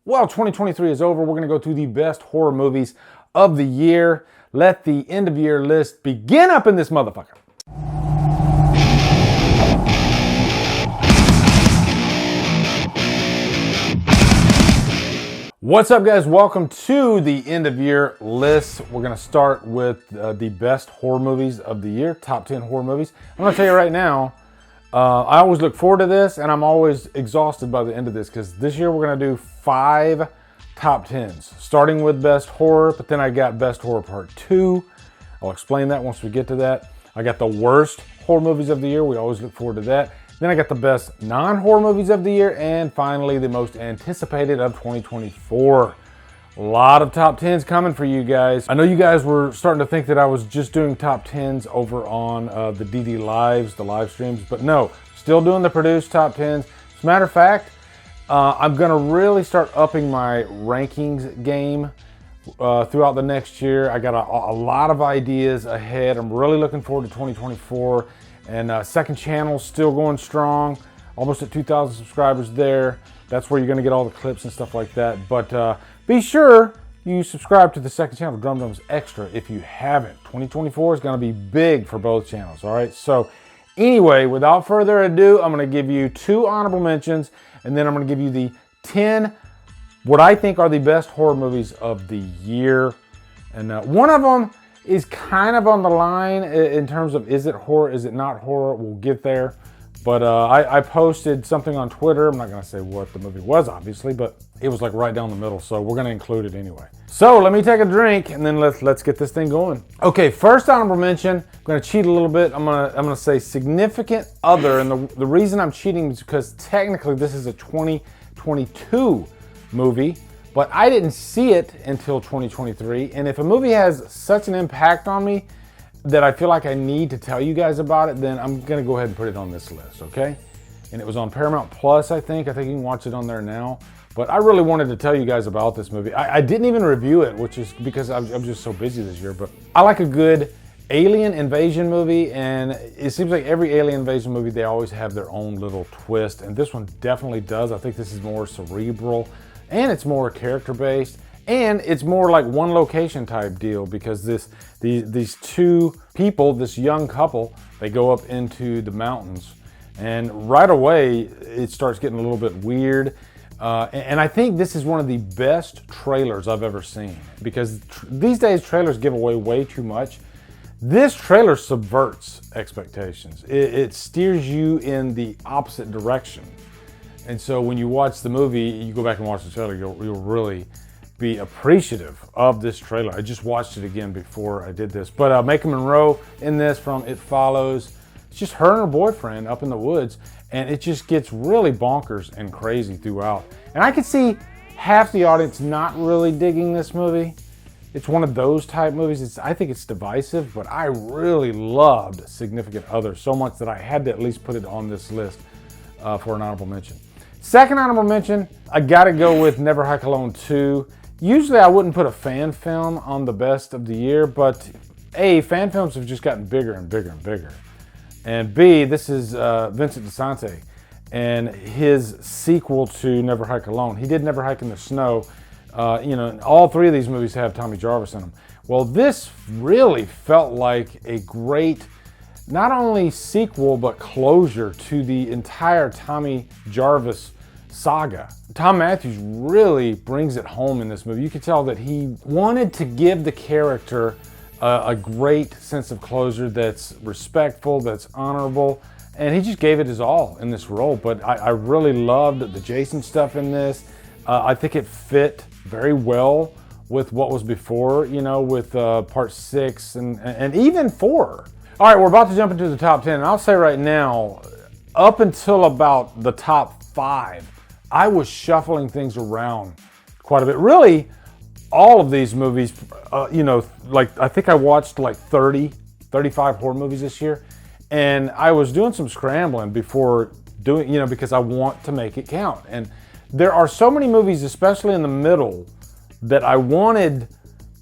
Well, 2023 is over. We're going to go through the best horror movies of the year. Let the end of year list begin up in this motherfucker. What's up, guys? Welcome to the end of year list. We're going to start with the best horror movies of the year, top 10 horror movies. I'm going to tell you right now, I always look forward to this, and I'm always exhausted by the end of this because this year we're going to do 5 top 10s, starting with best horror, but then I got best horror part 2. I'll explain that once we get to that. I got the worst horror movies of the year. We always look forward to that. Then I got the best non-horror movies of the year, and finally the most anticipated of 2024. A lot of top 10s coming for you guys. I know you guys were starting to think that I was just doing top 10s over on the DDLives, the live streams, but no, still doing the produced top 10s. As a matter of fact, I'm gonna really start upping my rankings game throughout the next year. I got a lot of ideas ahead. I'm really looking forward to 2024. And second channel still going strong, almost at 2,000 subscribers there. That's where you're gonna get all the clips and stuff like that. But be sure you subscribe to the second channel, Drumdums Xtra, if you haven't. 2024 is gonna be big for both channels, all right? So anyway, without further ado, I'm gonna give you 2 honorable mentions, and then I'm gonna give you the 10, what I think are the best horror movies of the year. And one of them is kind of on the line in terms of, is it horror, is it not horror? We'll get there. But I posted something on Twitter. I'm not gonna say what the movie was, obviously, but it was like right down the middle, so we're gonna include it anyway. So let me take a drink and then let's get this thing going. Okay, first honorable mention, I'm gonna cheat a little bit. I'm gonna say significant other, and the reason I'm cheating is because technically this is a 2022 movie, but I didn't see it until 2023. And if a movie has such an impact on me that I feel like I need to tell you guys about it, then I'm gonna go ahead and put it on this list, okay? And it was on Paramount Plus, I think. I think you can watch it on there now. But I really wanted to tell you guys about this movie. I didn't even review it, which is because I'm just so busy this year. But I like a good alien invasion movie, and it seems like every alien invasion movie, they always have their own little twist. And this one definitely does. I think this is more cerebral, and it's more character-based, and it's more like one location type deal because these 2 people, this young couple, they go up into the mountains, and right away it starts getting a little bit weird. And I think this is one of the best trailers I've ever seen because these days trailers give away way too much. This trailer subverts expectations. It steers you in the opposite direction. And so when you watch the movie, you go back and watch the trailer, you'll really be appreciative of this trailer. I just watched it again before I did this. But Maika Monroe in this from It Follows, it's just her and her boyfriend up in the woods, and it just gets really bonkers and crazy throughout. And I could see half the audience not really digging this movie. It's one of those type movies. I think it's divisive, but I really loved Significant Other so much that I had to at least put it on this list for an honorable mention. Second honorable mention, I gotta go with Never Hike Alone 2. Usually I wouldn't put a fan film on the best of the year, but A, fan films have just gotten bigger and bigger and bigger. And B, this is Vincent DiSante and his sequel to Never Hike Alone. He did Never Hike in the Snow. All 3 of these movies have Tommy Jarvis in them. Well, this really felt like a great, not only sequel, but closure to the entire Tommy Jarvis saga. Tom Matthews really brings it home in this movie. You could tell that he wanted to give the character a great sense of closure that's respectful, that's honorable, and he just gave it his all in this role. But I really loved the Jason stuff in this. I think it fit very well with what was before, with part 6 and even 4. All right, we're about to jump into the top 10, and I'll say right now, up until about the top 5, I was shuffling things around quite a bit. Really, all of these movies, like I think I watched like 35 horror movies this year, and I was doing some scrambling before doing, because I want to make it count. And there are so many movies, especially in the middle, that I wanted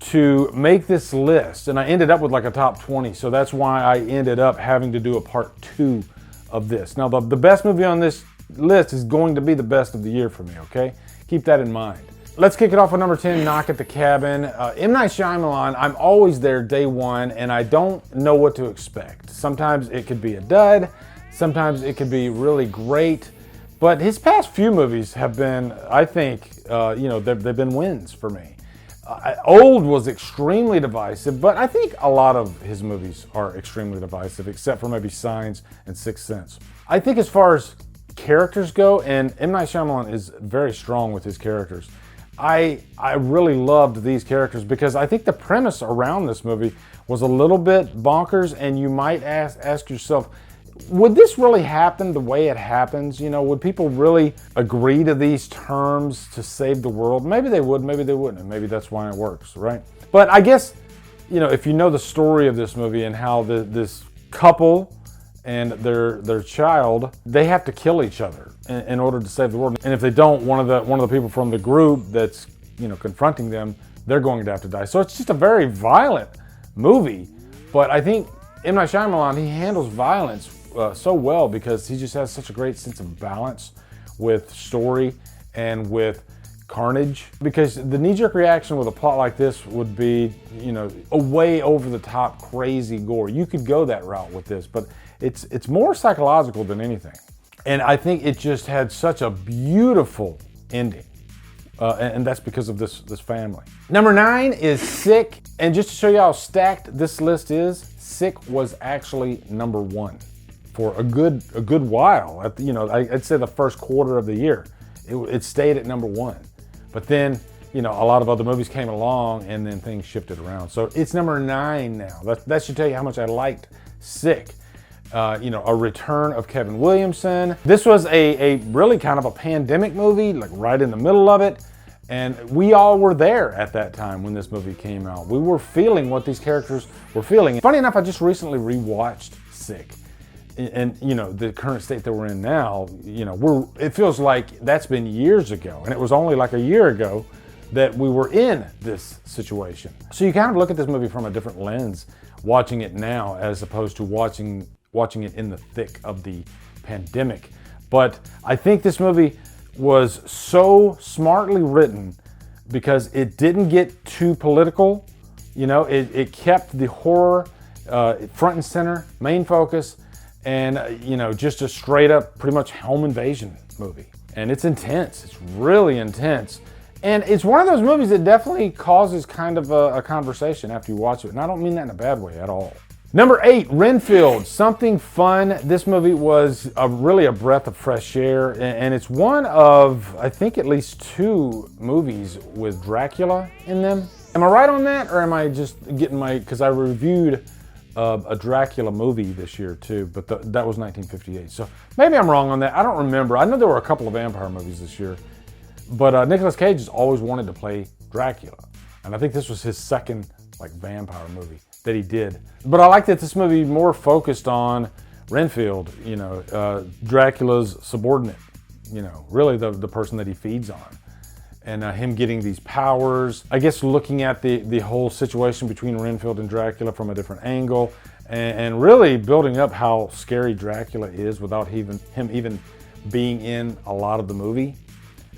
to make this list, and I ended up with like a top 20, so that's why I ended up having to do a part 2 of this. Now, the best movie on this list is going to be the best of the year for me, okay? Keep that in mind. Let's kick it off with number 10, Knock at the Cabin. M. Night Shyamalan, I'm always there day one, and I don't know what to expect. Sometimes it could be a dud, sometimes it could be really great, but his past few movies have been, I think, they've been wins for me. Old was extremely divisive, but I think a lot of his movies are extremely divisive, except for maybe Signs and Sixth Sense. I think as far as characters go, and M. Night Shyamalan is very strong with his characters, I really loved these characters because I think the premise around this movie was a little bit bonkers, and you might ask yourself, would this really happen the way it happens? You know, would people really agree to these terms to save the world? Maybe they would, maybe they wouldn't, and maybe that's why it works, right? But I guess, you know, if you know the story of this movie and how this couple and their child, they have to kill each other in order to save the world. And if they don't, one of the people from the group that's, you know, confronting them, they're going to have to die. So it's just a very violent movie. But I think M. Night Shyamalan, he handles violence so well because he just has such a great sense of balance with story and with carnage. Because the knee-jerk reaction with a plot like this would be, you know, a way over the top, crazy gore. You could go that route with this, but it's more psychological than anything. And I think it just had such a beautiful ending. And that's because of this family. Number 9 is Sick. And just to show you how stacked this list is, Sick was actually number 1 for a good while. I'd say the first quarter of the year, it stayed at number 1. But then, you know, a lot of other movies came along and then things shifted around. So it's number 9 now. That should tell you how much I liked Sick. A return of Kevin Williamson. This was a really kind of a pandemic movie, like right in the middle of it. And we all were there at that time when this movie came out. We were feeling what these characters were feeling. Funny enough, I just recently rewatched Sick. And you know, the current state that we're in now, you know, it feels like that's been years ago. And it was only like a year ago that we were in this situation. So you kind of look at this movie from a different lens, watching it now as opposed to watching it in the thick of the pandemic. But I think this movie was so smartly written because it didn't get too political. You know, it kept the horror front and center, main focus, and you know, just a straight up pretty much home invasion movie. And it's intense, it's really intense. And it's one of those movies that definitely causes kind of a conversation after you watch it. And I don't mean that in a bad way at all. Number 8, Renfield, Something Fun. This movie was really a breath of fresh air, and it's one of, I think, at least 2 movies with Dracula in them. Am I right on that, or am I just getting because I reviewed a Dracula movie this year too, but that was 1958. So maybe I'm wrong on that. I don't remember. I know there were a couple of vampire movies this year, but Nicolas Cage has always wanted to play Dracula, and I think this was his second vampire movie that he did. But I like that this movie more focused on Renfield, you know, Dracula's subordinate, you know, really the person that he feeds on. And him getting these powers. I guess looking at the whole situation between Renfield and Dracula from a different angle, and really building up how scary Dracula is without him even being in a lot of the movie.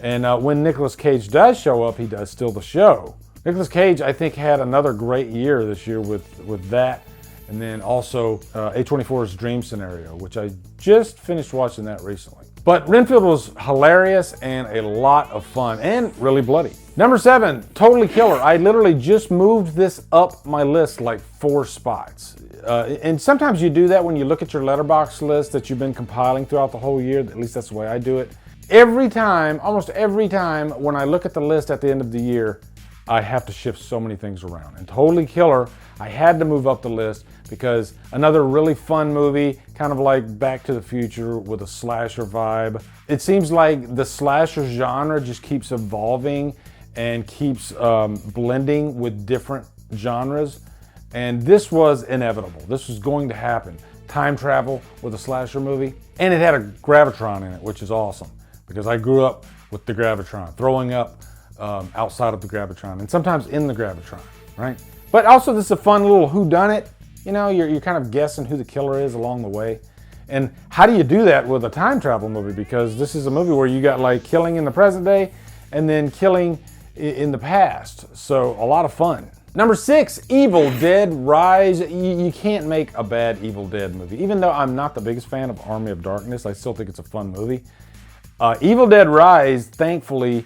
And when Nicolas Cage does show up, he does steal the show. Nicolas Cage, I think, had another great year this year with that, and then also A24's Dream Scenario, which I just finished watching that recently. But Renfield was hilarious and a lot of fun and really bloody. Number 7, Totally Killer. I literally just moved this up my list like 4 spots. And sometimes you do that when you look at your Letterboxd list that you've been compiling throughout the whole year. At least that's the way I do it. Every time, almost every time, when I look at the list at the end of the year, I have to shift so many things around. And Totally Killer, I had to move up the list because another really fun movie, kind of like Back to the Future with a slasher vibe. It seems like the slasher genre just keeps evolving and keeps blending with different genres. And this was inevitable. This was going to happen. Time travel with a slasher movie. And it had a Gravitron in it, which is awesome because I grew up with the Gravitron, throwing up outside of the Gravitron and sometimes in the Gravitron, right? But also this is a fun little whodunit. You know, you're kind of guessing who the killer is along the way. And how do you do that with a time travel movie? Because this is a movie where you got like killing in the present day and then killing in the past. So a lot of fun. Number 6, Evil Dead Rise. You can't make a bad Evil Dead movie. Even though I'm not the biggest fan of Army of Darkness, I still think it's a fun movie. Evil Dead Rise, thankfully,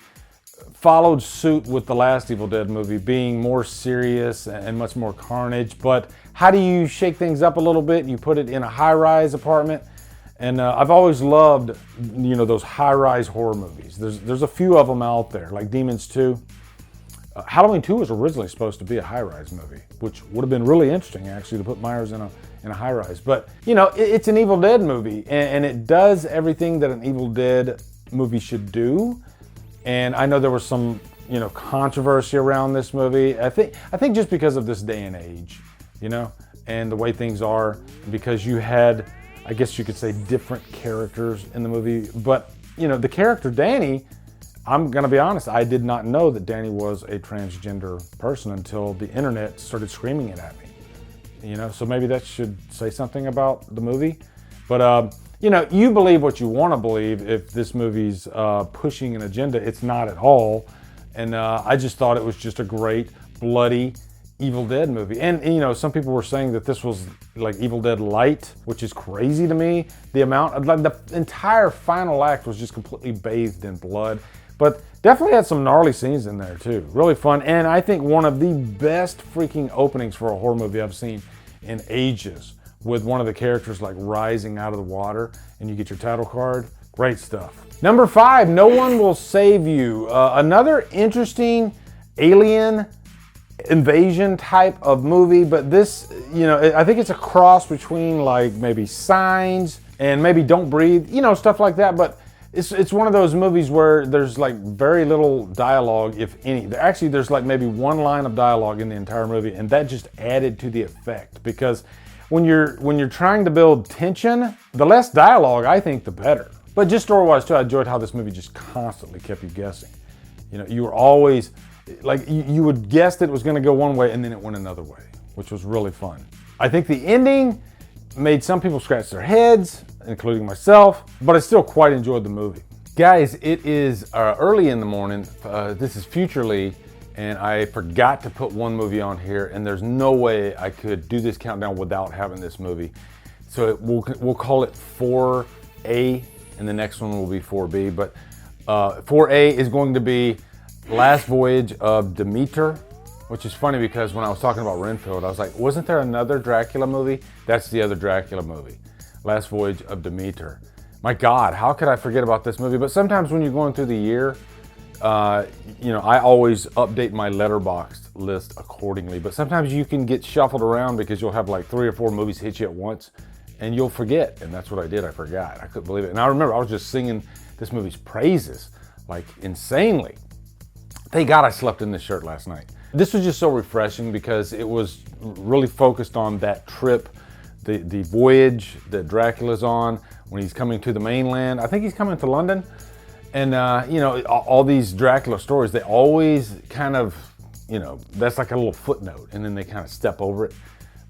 followed suit with the last Evil Dead movie, being more serious and much more carnage. But how do you shake things up a little bit? You put it in a high-rise apartment. And I've always loved, those high-rise horror movies. There's a few of them out there, like Demons 2. Halloween 2 was originally supposed to be a high-rise movie, which would have been really interesting, actually, to put Myers in a high-rise. But, it's an Evil Dead movie, and it does everything that an Evil Dead movie should do. And I know there was some, controversy around this movie. I think just because of this day and age, and the way things are, because you had, I guess you could say, different characters in the movie. But, the character Danny, I'm gonna be honest, I did not know that Danny was a transgender person until the internet started screaming it at me. So maybe that should say something about the movie. But, you believe what you wanna believe. If this movie's pushing an agenda, it's not at all. And I just thought it was just a great, bloody Evil Dead movie. And some people were saying that this was like Evil Dead Light, which is crazy to me. The amount of, the entire final act was just completely bathed in blood. But definitely had some gnarly scenes in there too. Really fun. And I think one of the best freaking openings for a horror movie I've seen in ages, with one of the characters like rising out of the water and you get your title card. Great stuff. Number 5, No One Will Save You. Another interesting alien invasion type of movie, but this, I think it's a cross between like maybe Signs and maybe Don't Breathe, stuff like that. But it's one of those movies where there's like very little dialogue, if any. Actually, there's like maybe one line of dialogue in the entire movie, and that just added to the effect. Because when you're trying to build tension, the less dialogue, I think, the better. But just story-wise too, I enjoyed how this movie just constantly kept you guessing. You were always like, you would guess that it was going to go one way, and then it went another way, which was really fun. I think the ending made some people scratch their heads, including myself, but I still quite enjoyed the movie. Guys, it is early in the morning. This is Future Lee, and I forgot to put one movie on here, and there's no way I could do this countdown without having this movie. So we'll call it 4A, and the next one will be 4B. But 4A is going to be Last Voyage of Demeter, which is funny because when I was talking about Renfield, I was like, wasn't there another Dracula movie? That's the other Dracula movie, Last Voyage of Demeter. My God, how could I forget about this movie? But sometimes when you're going through the year, I always update my Letterboxd list accordingly. But sometimes you can get shuffled around because you'll have like 3 or 4 movies hit you at once, and you'll forget. And that's what I did. I forgot. I couldn't believe it. And I remember I was just singing this movie's praises like insanely. Thank God I slept in this shirt last night. This was just so refreshing because it was really focused on that trip, the voyage that Dracula's on when he's coming to the mainland. I think he's coming to London. And, all these Dracula stories, they always kind of, that's like a little footnote, and then they kind of step over it.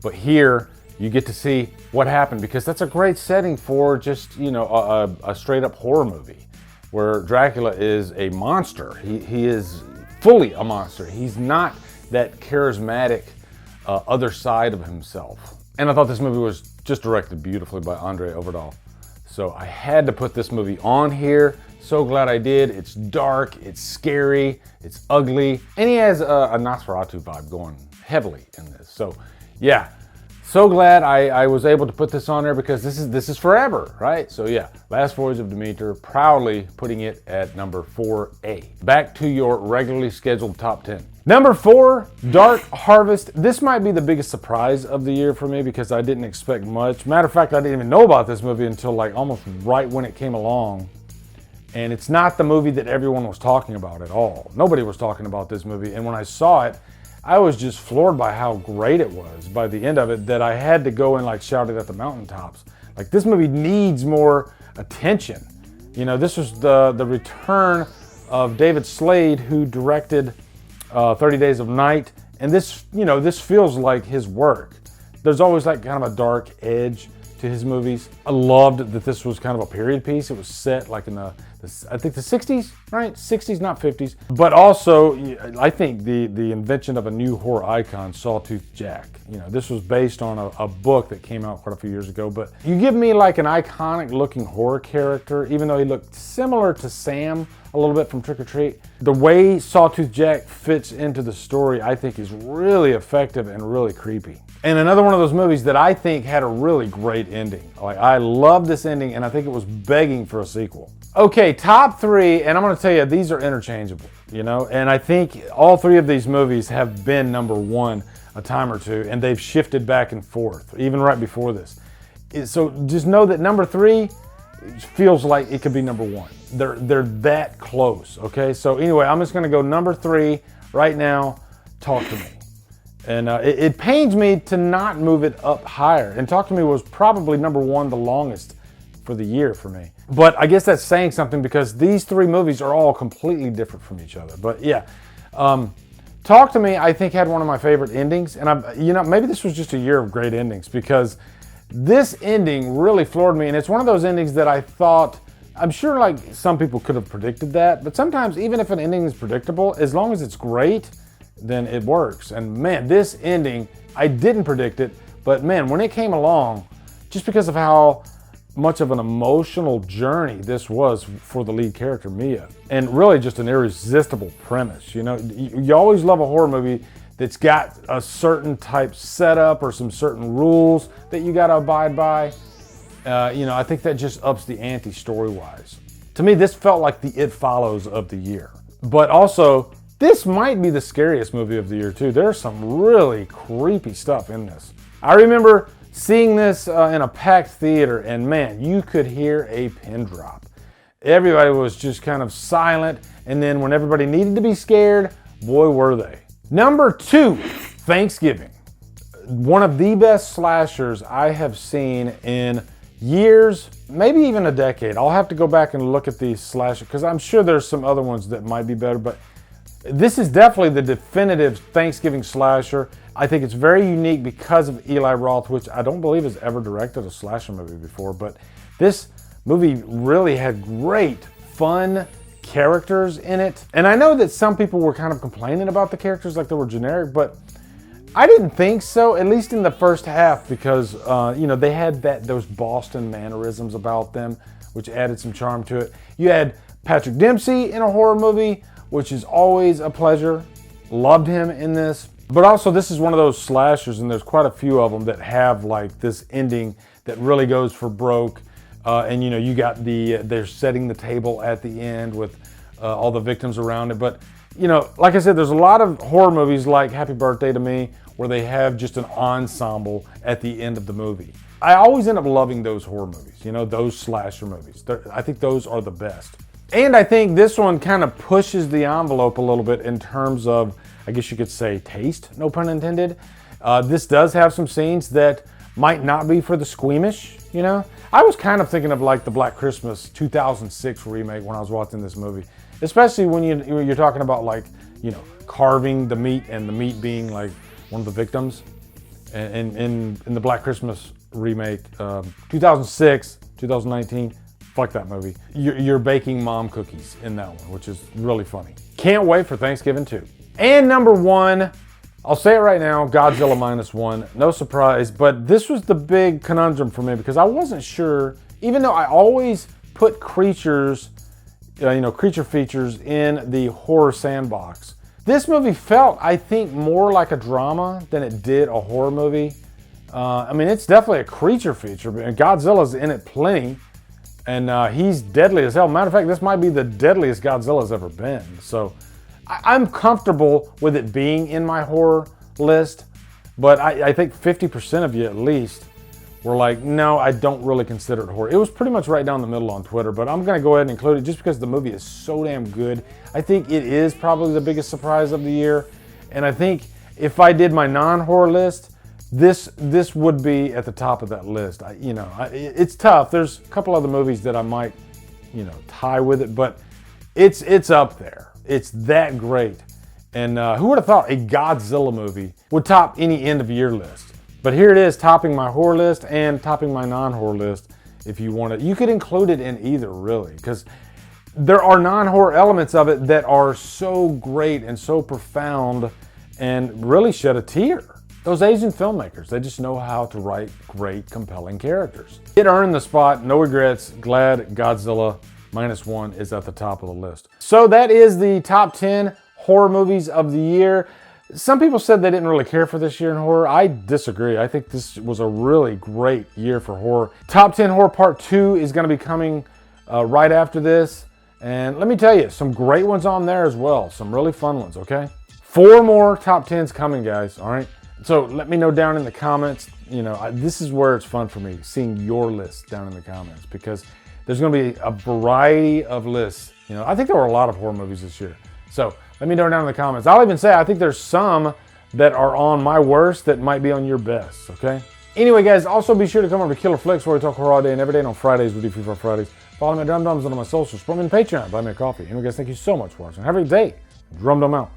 But here, you get to see what happened, because that's a great setting for just, a straight up horror movie where Dracula is a monster. He is fully a monster. He's not that charismatic other side of himself. And I thought this movie was just directed beautifully by Andre Overdahl. So I had to put this movie on here. So glad I did. It's dark, it's scary, it's ugly, and he has a Nosferatu vibe going heavily in this. So yeah, so glad I was able to put this on there, because this is forever, right? So yeah, Last Voyage of Demeter, proudly putting it at number 4A. Back to your regularly scheduled top 10. Number 4, Dark Harvest. This might be the biggest surprise of the year for me, because I didn't expect much. Matter of fact, I didn't even know about this movie until like almost right when it came along. And it's not the movie that everyone was talking about at all. Nobody was talking about this movie. And when I saw it, I was just floored by how great it was by the end of it, that I had to go and like shout it at the mountaintops. Like, this movie needs more attention. This was the return of David Slade, who directed 30 Days of Night. And this, this feels like his work. There's always like kind of a dark edge to his movies. I loved that this was kind of a period piece. It was set like in I think the 60s, right? 60s, not 50s. But also, I think the invention of a new horror icon, Sawtooth Jack. You know, this was based on a book that came out quite a few years ago. But you give me like an iconic looking horror character, even though he looked similar to Sam a little bit from Trick or Treat. The way Sawtooth Jack fits into the story, I think, is really effective and really creepy. And another one of those movies that I think had a really great ending. Like, I love this ending, and I think it was begging for a sequel. Okay, top three, and I'm gonna tell you, these are interchangeable, you know? And I think all three of these movies have been number one a time or two, and they've shifted back and forth, even right before this. So just know that number three feels like it could be number one. They're that close, okay? So anyway, I'm just gonna go number three right now, Talk to Me. And it pains me to not move it up higher. And Talk to Me was probably number one the longest for the year for me. But I guess that's saying something because these three movies are all completely different from each other. But yeah, Talk to Me, I think, had one of my favorite endings. And maybe this was just a year of great endings because this ending really floored me. And it's one of those endings that I thought, I'm sure like some people could have predicted that. But sometimes even if an ending is predictable, as long as it's great, then it works. And man, this ending, I didn't predict it, but man, when it came along, just because of how much of an emotional journey this was for the lead character, Mia, and really just an irresistible premise. You know, you always love a horror movie that's got a certain type setup or some certain rules that you got to abide by. I think that just ups the ante story-wise. To me, this felt like the It Follows of the year. But also, this might be the scariest movie of the year too. There's some really creepy stuff in this. I remember seeing this in a packed theater, and man, you could hear a pin drop. Everybody was just kind of silent, and then when everybody needed to be scared, boy were they. Number two, Thanksgiving. One of the best slashers I have seen in years, maybe even a decade. I'll have to go back and look at these slashers because I'm sure there's some other ones that might be better, but this is definitely the definitive Thanksgiving slasher. I think it's very unique because of Eli Roth, which I don't believe has ever directed a slasher movie before, but this movie really had great, fun characters in it. And I know that some people were kind of complaining about the characters like they were generic, but I didn't think so, at least in the first half, because they had those Boston mannerisms about them, which added some charm to it. You had Patrick Dempsey in a horror movie, which is always a pleasure. Loved him in this. But also, this is one of those slashers, and there's quite a few of them that have like this ending that really goes for broke. You got they're setting the table at the end with all the victims around it. But, like I said, there's a lot of horror movies like Happy Birthday to Me where they have just an ensemble at the end of the movie. I always end up loving those horror movies, those slasher movies. I think those are the best. And I think this one kind of pushes the envelope a little bit in terms of, I guess you could say, taste, no pun intended. This does have some scenes that might not be for the squeamish, I was kind of thinking of like the Black Christmas 2006 remake when I was watching this movie. Especially when you're talking about like, carving the meat and the meat being like one of the victims. And in the Black Christmas remake, 2006, 2019, fuck that movie. You're baking mom cookies in that one, which is really funny. Can't wait for Thanksgiving too. And number one, I'll say it right now, Godzilla -1. No surprise, but this was the big conundrum for me because I wasn't sure, even though I always put creatures, creature features in the horror sandbox. This movie felt, I think, more like a drama than it did a horror movie. It's definitely a creature feature, but Godzilla's in it plenty. And he's deadly as hell. Matter of fact, this might be the deadliest Godzilla's ever been. So I'm comfortable with it being in my horror list, but I think 50% of you at least were like, no, I don't really consider it horror. It was pretty much right down the middle on Twitter, but I'm gonna go ahead and include it just because the movie is so damn good. I think it is probably the biggest surprise of the year. And I think if I did my non-horror list, this would be at the top of that list. It's tough. There's a couple other movies that I might, tie with it, but it's up there. It's that great. And who would have thought a Godzilla movie would top any end of year list? But here it is, topping my horror list and topping my non-horror list if you want it. You could include it in either, really, because there are non-horror elements of it that are so great and so profound and really shed a tear. Those Asian filmmakers, they just know how to write great, compelling characters. It earned the spot, no regrets. Glad Godzilla -1 is at the top of the list. So that is the top 10 horror movies of the year. Some people said they didn't really care for this year in horror. I disagree. I think this was a really great year for horror. Top 10 Horror Part 2 is going to be coming right after this. And let me tell you, some great ones on there as well. Some really fun ones, okay? 4 more top 10s coming, guys, all right? So let me know down in the comments. You know, this is where it's fun for me, seeing your list down in the comments, because there's going to be a variety of lists. You know, I think there were a lot of horror movies this year. So let me know down in the comments. I'll even say I think there's some that are on my worst that might be on your best, okay? Anyway, guys, also be sure to come over to Killer Flicks, where we talk horror all day and every day. And on Fridays, we do Free for Fridays. Follow me at Drumdums on my socials. Support me on Patreon. Buy me a coffee. Anyway, guys, thank you so much for watching. Have a great day. Drumdum out.